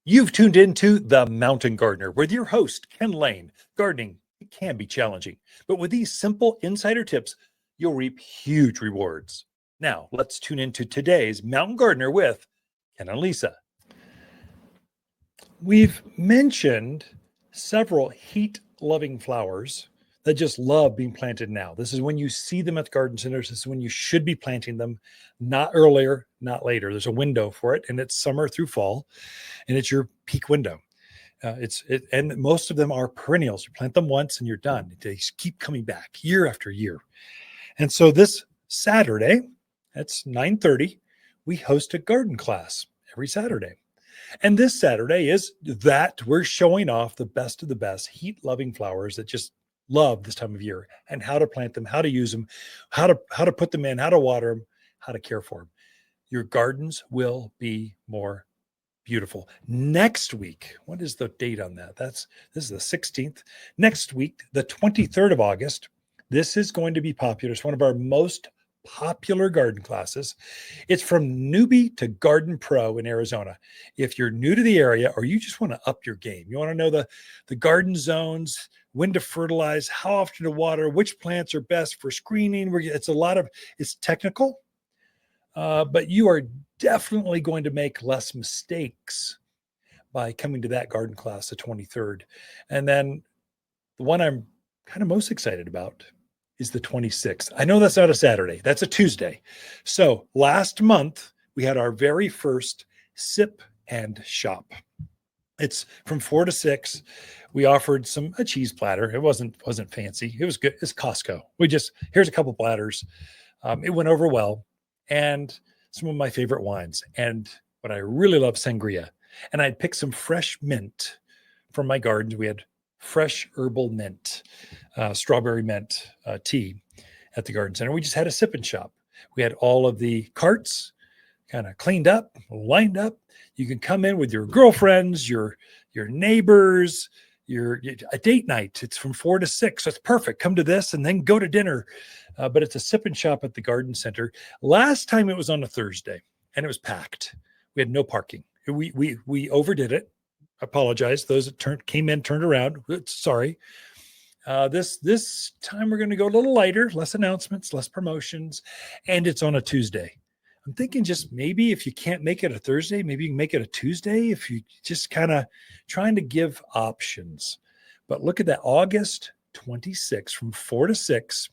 You've tuned into The Mountain Gardener with your host, Ken Lain. Gardening, it can be challenging, but with these simple insider tips, you'll reap huge rewards. Now, let's tune into today's Mountain Gardener with Ken and Lisa. We've mentioned several heat-loving flowers that just love being planted now. This is when you see them at the garden centers. This is when you should be planting them, not earlier, not later. There's a window for it, and it's summer through fall, and it's your peak window. And most of them are perennials. You plant them once and you're done. They just keep coming back year after year. And so this Saturday, that's 9:30, we host a garden class every Saturday. And this Saturday is that we're showing off the best of the best heat-loving flowers that just love this time of year, and how to plant them, how to use them, how to put them in, how to water them, how to care for them. Your gardens will be more beautiful. Next week, what is the date on that? This is the 16th. Next week, the 23rd of August, this is going to be popular. It's one of our most popular garden classes. It's from Newbie to Garden Pro in Arizona. If you're new to the area or you just want to up your game, you want to know the garden zones, when to fertilize, how often to water, which plants are best for screening. It's technical, but you are definitely going to make less mistakes by coming to that garden class, the 23rd. And then the one I'm kind of most excited about is the 26th. I know that's not a Saturday. That's a Tuesday. So last month, we had our very first sip and shop. It's from 4 to 6. We offered a cheese platter. It wasn't fancy. It was good. It's Costco. Here's a couple platters. It went over well. And some of my favorite wines. And what I really love, sangria. And I'd picked some fresh mint from my gardens. We had fresh herbal mint, strawberry mint tea at the garden center. We just had a sip and shop. We had all of the carts kind of cleaned up, lined up. You can come in with your girlfriends, your neighbors, a date night. It's from 4 to 6. So it's perfect. Come to this and then go to dinner. But it's a sip and shop at the garden center. Last time it was on a Thursday and it was packed. We had no parking. We overdid it. Apologize. Those that came in, turned around. Sorry. This time we're going to go a little lighter, less announcements, less promotions, and it's on a Tuesday. I'm thinking just maybe if you can't make it a Thursday, maybe you can make it a Tuesday, if you just kind of trying to give options. But look at that, August 26th from 4 to 6,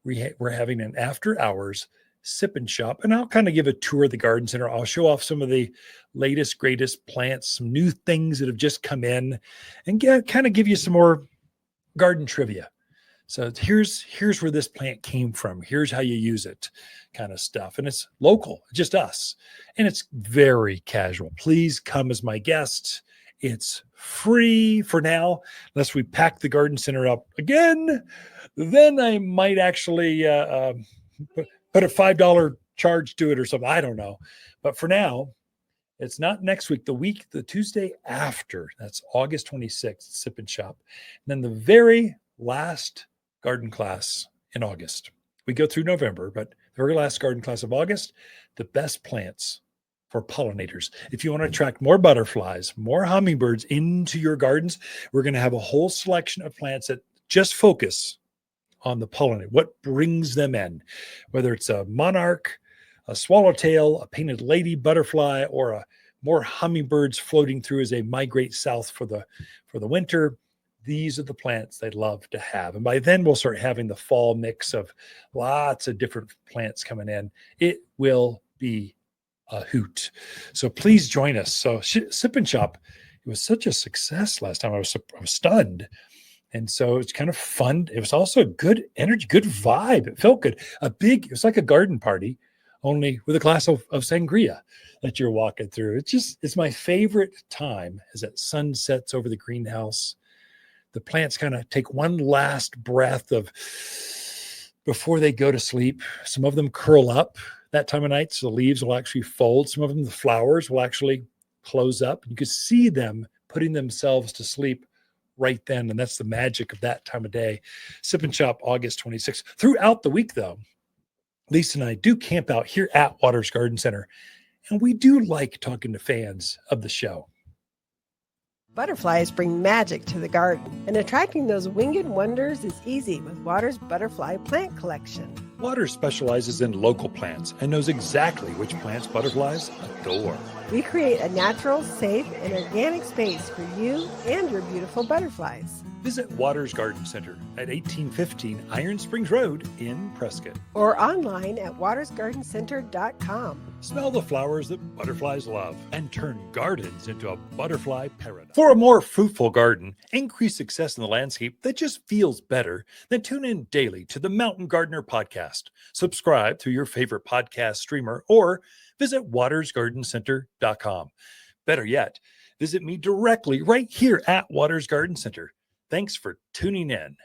we're having an after hours sip and shop. And I'll kind of give a tour of the garden center. I'll show off some of the latest, greatest plants, some new things that have just come in, and kind of give you some more garden trivia. So here's where this plant came from. Here's how you use it, kind of stuff. And it's local, just us. And it's very casual. Please come as my guest. It's free for now, unless we pack the garden center up again. Then I might actually put a $5 charge to it or something. I don't know. But for now, it's not next week, the Tuesday after. That's August 26th, sip and shop. And then the very last garden class in August. We go through November, but the very last garden class of August, the best plants for pollinators. If you want to attract more butterflies, more hummingbirds into your gardens, we're going to have a whole selection of plants that just focus on the pollinator, what brings them in, whether it's a monarch, a swallowtail, a painted lady butterfly, or more hummingbirds floating through as they migrate south for the winter. These are the plants they love to have. And by then we'll start having the fall mix of lots of different plants coming in. It will be a hoot. So please join us. So Sip and Shop, it was such a success last time. I was stunned. And so it's kind of fun. It was also good energy, good vibe. It felt good. It was like a garden party, only with a glass of sangria that you're walking through. It's my favorite time as that sun sets over the greenhouse. The plants kind of take one last breath before they go to sleep. Some of them curl up that time of night, so the leaves will actually fold. Some of them, the flowers will actually close up. You can see them putting themselves to sleep right then, and that's the magic of that time of day. Sip and Shop, August 26th. Throughout the week, though, Lisa and I do camp out here at Waters Garden Center, and we do like talking to fans of the show. Butterflies bring magic to the garden, and attracting those winged wonders is easy with Water's Butterfly Plant Collection. Water specializes in local plants and knows exactly which plants butterflies adore. We create a natural, safe, and organic space for you and your beautiful butterflies. Visit Waters Garden Center at 1815 Iron Springs Road in Prescott. Or online at watersgardencenter.com. Smell the flowers that butterflies love and turn gardens into a butterfly paradise. For a more fruitful garden, increase success in the landscape that just feels better, then tune in daily to the Mountain Gardener podcast. Subscribe to your favorite podcast streamer or visit watersgardencenter.com. Better yet, visit me directly right here at Waters Garden Center. Thanks for tuning in.